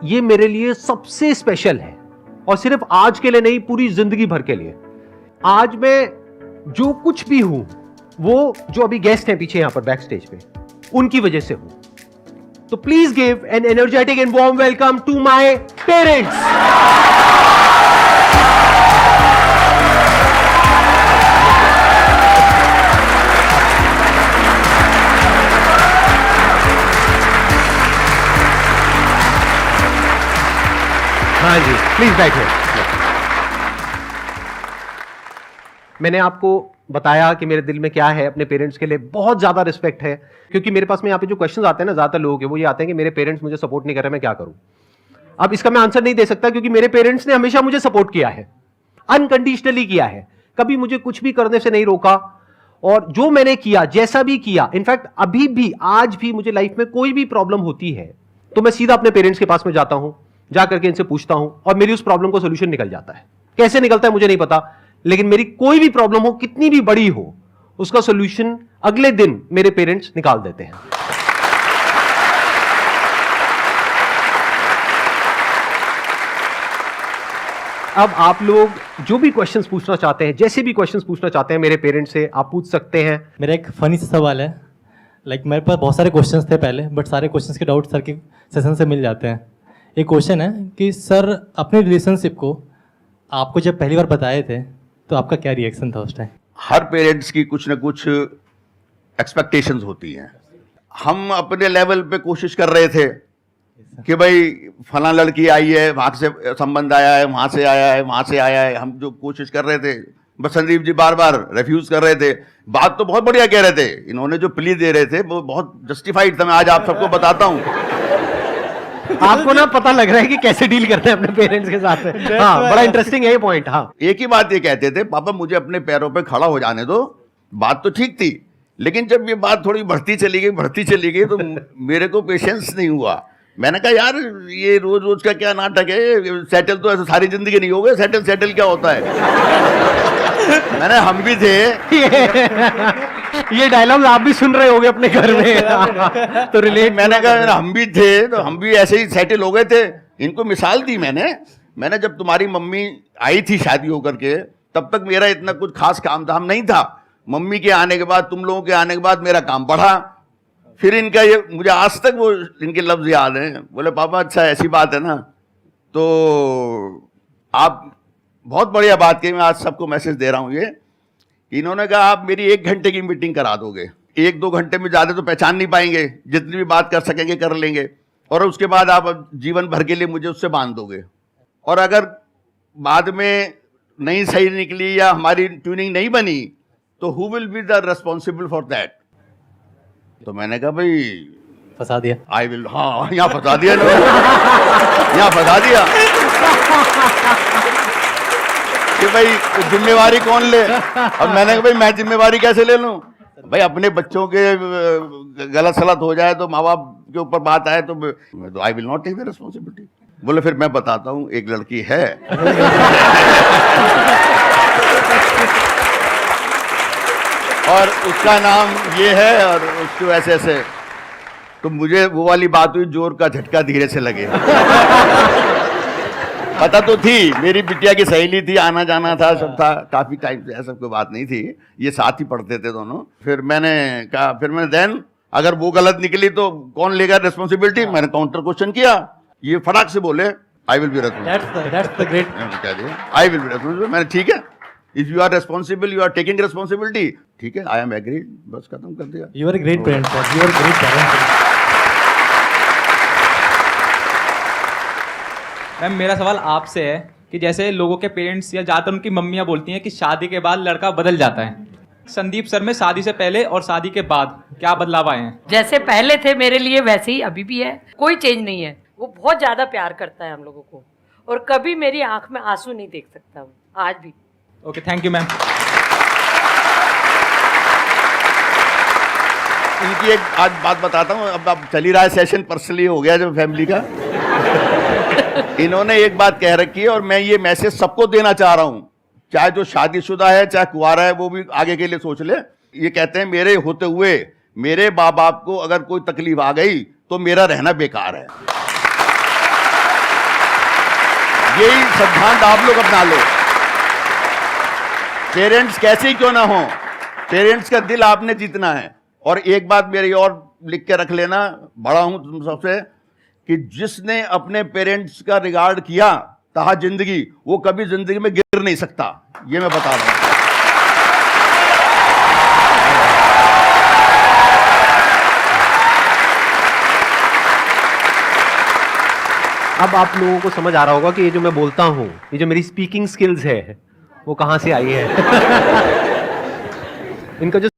ये मेरे लिए सबसे स्पेशल है, और सिर्फ आज के लिए नहीं, पूरी जिंदगी भर के लिए। आज मैं जो कुछ भी हूं वो जो अभी गेस्ट हैं पीछे यहां पर बैक स्टेज पे, उनकी वजह से हूं। तो please give an energetic and warm welcome to my parents. हाँ जी, प्लीज बैठिए। मैंने आपको बताया कि मेरे दिल में क्या है, अपने पेरेंट्स के लिए बहुत ज्यादा रिस्पेक्ट है, क्योंकि मेरे पास में यहाँ पे जो क्वेश्चंस आते हैं ना ज्यादातर लोगों के, वो ये आते हैं कि मेरे पेरेंट्स मुझे सपोर्ट नहीं कर रहे, मैं क्या करूं। अब इसका मैं आंसर नहीं दे सकता, क्योंकि मेरे पेरेंट्स ने हमेशा मुझे सपोर्ट किया है, अनकंडीशनली किया है, कभी मुझे कुछ भी करने से नहीं रोका। और जो मैंने किया, जैसा भी किया, इनफैक्ट अभी भी, आज भी मुझे लाइफ में कोई भी प्रॉब्लम होती है तो मैं सीधा अपने पेरेंट्स के पास में जाता हूं, जाकर के इनसे पूछता हूं, और मेरी उस प्रॉब्लम को सोल्यूशन निकल जाता है। कैसे निकलता है मुझे नहीं पता, लेकिन मेरी कोई भी प्रॉब्लम हो, कितनी भी बड़ी हो, उसका सोल्यूशन अगले दिन मेरे पेरेंट्स निकाल देते हैं। अब आप लोग जो भी क्वेश्चंस पूछना चाहते हैं, जैसे भी क्वेश्चंस पूछना चाहते हैं मेरे पेरेंट्स से, आप पूछ सकते हैं। मेरा एक फनी सा सवाल है। मेरे पास बहुत सारे क्वेश्चंस थे पहले, बट सारे क्वेश्चंस के डाउट सर के सेशन से मिल जाते हैं। एक क्वेश्चन है कि सर अपने रिलेशनशिप को आपको जब पहली बार बताए थे तो आपका क्या रिएक्शन था उस टाइम? हर पेरेंट्स की कुछ ना कुछ एक्सपेक्टेशंस होती हैं। हम अपने लेवल पे कोशिश कर रहे थे कि भाई फला लड़की आई है, वहां से संबंध आया है, वहां से आया है, वहां से आया है, हम जो कोशिश कर रहे थे, बस संदीप जी बार बार रेफ्यूज कर रहे थे। बात तो बहुत बढ़िया कह रहे थे, इन्होंने जो प्ली दे रहे थे वो बहुत जस्टिफाइड था। मैं आज आप सबको बताता हूँ। आपको ना पता लग रहा है कि कैसे डील करते हैं अपने पेरेंट्स के साथ। हाँ, बड़ा इंटरेस्टिंग है ये पॉइंट। हाँ, एक ही बात ये कहते थे, पापा मुझे अपने पैरों पे खड़ा हो जाने दो। बात तो ठीक थी, लेकिन जब ये बात थोड़ी बढ़ती चली गई तो मेरे को पेशेंस नहीं हुआ। मैंने कहा यार ये रोज रोज का क्या नाटक है, सेटल तो ऐसे सारी जिंदगी नहीं हो गए, सेटल क्या होता है। मैंने हम भी थे ये डायलॉग आप भी सुन रहे होगे अपने घर में तो रिलेट। मैंने कहा हम भी थे, तो हम भी ऐसे ही सेटल हो गए थे। इनको मिसाल दी मैंने जब तुम्हारी मम्मी आई थी शादी होकर के, तब तक मेरा इतना कुछ खास काम धाम नहीं था। मम्मी के आने के बाद, तुम लोगों के आने के बाद मेरा काम बढ़ा। फिर इनका ये, मुझे आज तक वो इनके लफ्ज याद हैं। बोले पापा अच्छा ऐसी बात है ना, तो आप बहुत बढ़िया बात कही। मैं आज सबको मैसेज दे रहा हूँ ये, इन्होंने कहा आप मेरी 1 घंटे की मीटिंग करा दोगे, 1-2 घंटे में ज़्यादा तो पहचान नहीं पाएंगे, जितनी भी बात कर सकेंगे कर लेंगे, और उसके बाद आप जीवन भर के लिए मुझे उससे बांध दोगे। और अगर बाद में नहीं सही निकली या हमारी ट्यूनिंग नहीं बनी तो who will be the responsible for that. तो मैंने कहा भाई फंसा दिया, आई विल। हाँ, यहाँ फंसा दिया ना, यहाँ फंसा दिया कि भाई जिम्मेवारी कौन ले। अब मैंने कहा भाई मैं जिम्मेवारी कैसे ले लूं भाई, अपने बच्चों के गलत सलत हो जाए तो, माँ बाप के ऊपर बात आए तो I will not take the responsibility. बोले फिर मैं बताता हूँ, एक लड़की है और उसका नाम ये है और उसको ऐसे ऐसे। तो मुझे वो वाली बात हुई, जोर का झटका धीरे से लगे। पता तो थी, मेरी बिटिया की सहेली थी, आना जाना था, सब था, काफी टाइम से, ऐसा कोई बात नहीं थी, ये साथ ही पढ़ते थे दोनों। फिर मैंने कहा, देन अगर वो गलत निकली तो कौन लेगा रिस्पॉन्सिबिलिटी। मैंने काउंटर क्वेश्चन किया, ये फटाक से बोले I will be responsible. I will be responsible. मैंने ठीक है, if you are responsible, you are taking responsibility, ठीक है, आई एम एग्रीड, बस खत्म कर दिया। You are great parent sir, you are great parent. Ma'am मेरा सवाल आपसे है कि जैसे लोगों के पेरेंट्स या ज़्यादातर उनकी मम्मियाँ बोलती हैं कि शादी के बाद लड़का बदल जाता है, संदीप सर में शादी से पहले और शादी के बाद क्या बदलाव आए हैं? जैसे पहले थे मेरे लिए वैसे ही अभी भी है, कोई चेंज नहीं है। वो बहुत ज़्यादा प्यार करता है हम लोगों को, और कभी मेरी आंख में आंसू नहीं देख सकता वो, आज भी। Okay, thank you ma'am. इनकी एक आज बात बताता हूँ, अब चल ही रहा है सेशन, पर्सनली हो गया जब फैमिली का। इन्होंने एक बात कह रखी है और मैं ये मैसेज सबको देना चाह रहा हूँ, चाहे जो शादीशुदा है चाहे कुंवारा है, वो भी आगे के लिए सोच ले। ये कहते हैं मेरे होते हुए मेरे माँ बाप को अगर कोई तकलीफ आ गई तो मेरा रहना बेकार है। यही सिद्धांत आप लोग अपना लो। पेरेंट्स कैसे ही क्यों ना हो, पेरेंट्स का दिल आपने जीतना है। और एक बात मेरी और लिख के रख लेना, बड़ा हूं तुम सबसे, कि जिसने अपने पेरेंट्स का रिगार्ड किया ताहा जिंदगी, वो कभी जिंदगी में गिर नहीं सकता, ये मैं बता रहा हूं। अब आप लोगों को समझ आ रहा होगा कि ये जो मैं बोलता हूं, ये जो मेरी स्पीकिंग स्किल्स है, वो कहां से आई है। इनका जो